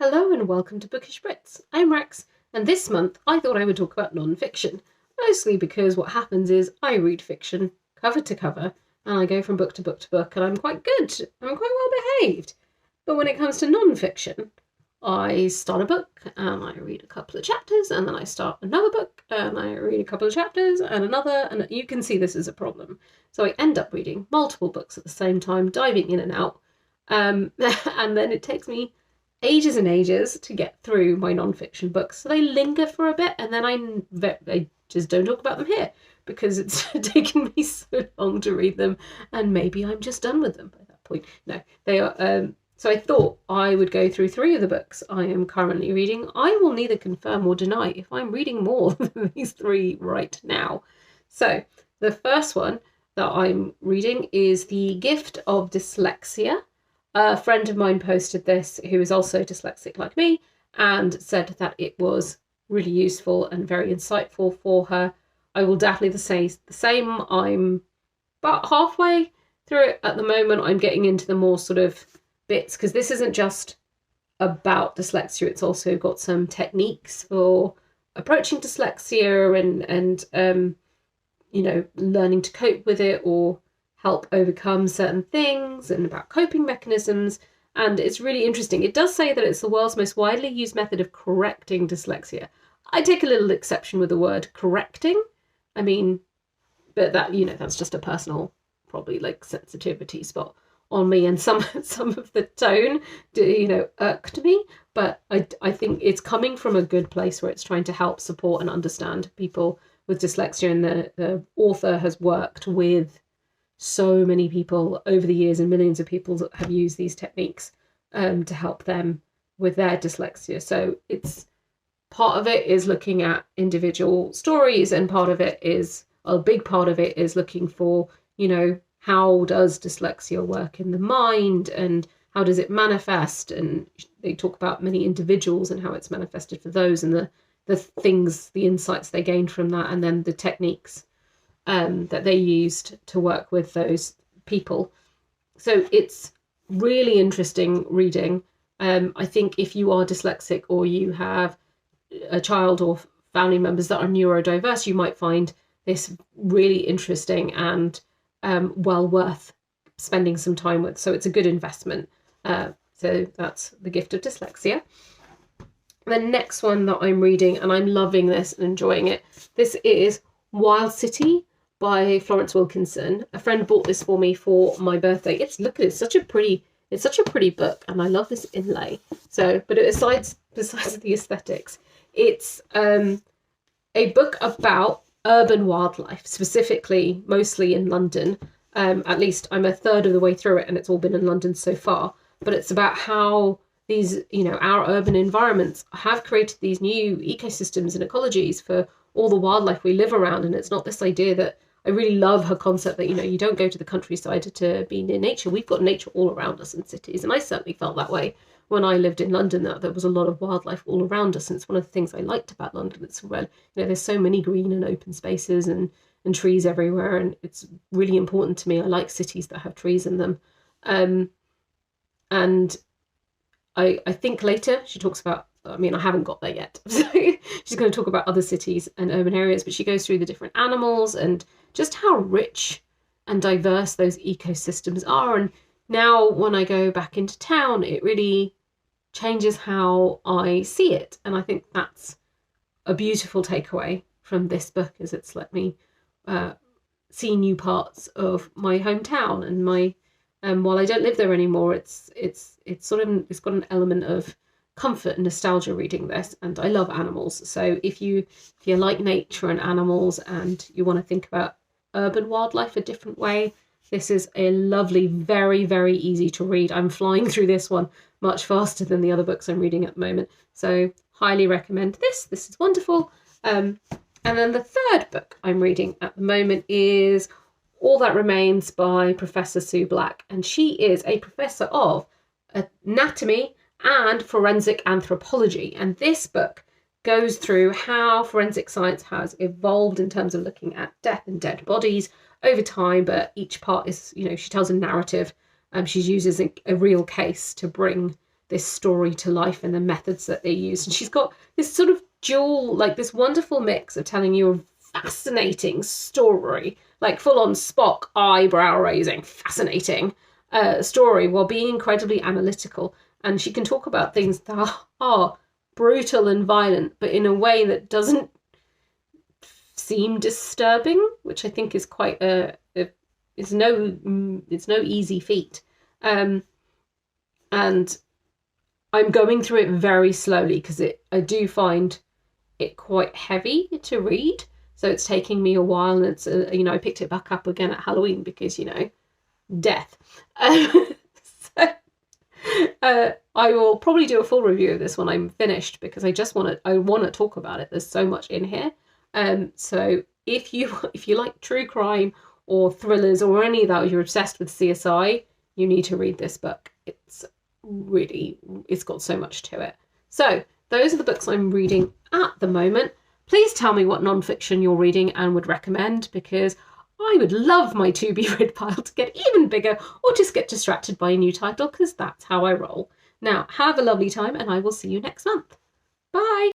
Hello and welcome to Bookish Brits. I'm Rex, and this month I thought I would talk about non-fiction, mostly because what happens is I read fiction cover to cover, and I go from book to book to book, and I'm quite good, I'm quite well behaved. But when it comes to non-fiction, I start a book, and I read a couple of chapters, and then I start another book, and I read a couple of chapters, and another, and you can see this as a problem. So I end up reading multiple books at the same time, diving in and out, and then it takes me ages and ages to get through my non-fiction books. So they linger for a bit, and then I just don't talk about them here because it's taken me so long to read them, and maybe I'm just done with them by that point. No, they are. So I thought I would go through 3 of the books I am currently reading. I will neither confirm or deny if I'm reading more than these 3 right now. So the first one that I'm reading is The Gift of Dyslexia. A friend of mine posted this who is also dyslexic like me and said that it was really useful and very insightful for her. I will definitely say the same. I'm about halfway through it at the moment. I'm getting into the more sort of bits because this isn't just about dyslexia. It's also got some techniques for approaching dyslexia and learning to cope with it or help overcome certain things and about coping mechanisms. And it's really interesting. It does say that it's the world's most widely used method of correcting dyslexia. I take a little exception with the word correcting. I mean, but that, that's just a personal, probably like sensitivity spot on me. And some of the tone, irked me. But I think it's coming from a good place where it's trying to help support and understand people with dyslexia. And the author has worked with so many people over the years, and millions of people that have used these techniques to help them with their dyslexia. So it's part of it is looking at individual stories, and part of it is a big part of it is looking for, how does dyslexia work in the mind and how does it manifest? And they talk about many individuals and how it's manifested for those, and the things, the insights they gained from that, and then the techniques that they used to work with those people. So it's really interesting reading. I think if you are dyslexic or you have a child or family members that are neurodiverse, you might find this really interesting and well worth spending some time with. So it's a good investment. So that's The Gift of Dyslexia. The next one that I'm reading, and I'm loving this and enjoying it, this is Wild City by Florence Wilkinson. A friend bought this for me for my birthday. It's such a pretty book, and I love this inlay. So, but besides the aesthetics, it's a book about urban wildlife, specifically mostly in London. At least I'm a third of the way through it, and it's all been in London so far. But it's about how these, our urban environments have created these new ecosystems and ecologies for all the wildlife we live around. And it's not this idea that I really love her concept that, you don't go to the countryside to be near nature. We've got nature all around us in cities. And I certainly felt that way when I lived in London, that there was a lot of wildlife all around us. And it's one of the things I liked about London. It's where, there's so many green and open spaces and trees everywhere. And it's really important to me. I like cities that have trees in them. And I think later she talks about, I haven't got there yet. So she's going to talk about other cities and urban areas, but she goes through the different animals and just how rich and diverse those ecosystems are. And now when I go back into town, it really changes how I see it. And I think that's a beautiful takeaway from this book, is it's let me see new parts of my hometown and my while I don't live there anymore, it's got an element of comfort and nostalgia reading this. And I love animals, so if you like nature and animals and you want to think about urban wildlife a different way, this is a lovely, very, very easy to read. I'm flying through this one much faster than the other books I'm reading at the moment, so highly recommend this. This is wonderful. And then the third book I'm reading at the moment is All That Remains by Professor Sue Black, and she is a professor of anatomy and forensic anthropology. And this book goes through how forensic science has evolved in terms of looking at death and dead bodies over time, but each part is, she tells a narrative. She uses a real case to bring this story to life and the methods that they use. And she's got this sort of dual, like this wonderful mix of telling you a fascinating story, like full on Spock eyebrow raising, fascinating story, while being incredibly analytical. And she can talk about things that are brutal and violent, but in a way that doesn't seem disturbing, which I think is quite it's no easy feat. And I'm going through it very slowly because I do find it quite heavy to read, so it's taking me a while. And it's I picked it back up again at Halloween because death. I will probably do a full review of this when I'm finished, because I want to talk about it. There's so much in here. So if you like true crime or thrillers or any of that, or you're obsessed with CSI, you need to read this book. It's got so much to it. So those are the books I'm reading at the moment. Please tell me what non-fiction you're reading and would recommend, because I would love my to-be-read pile to get even bigger, or just get distracted by a new title, because that's how I roll. Now, have a lovely time, and I will see you next month. Bye!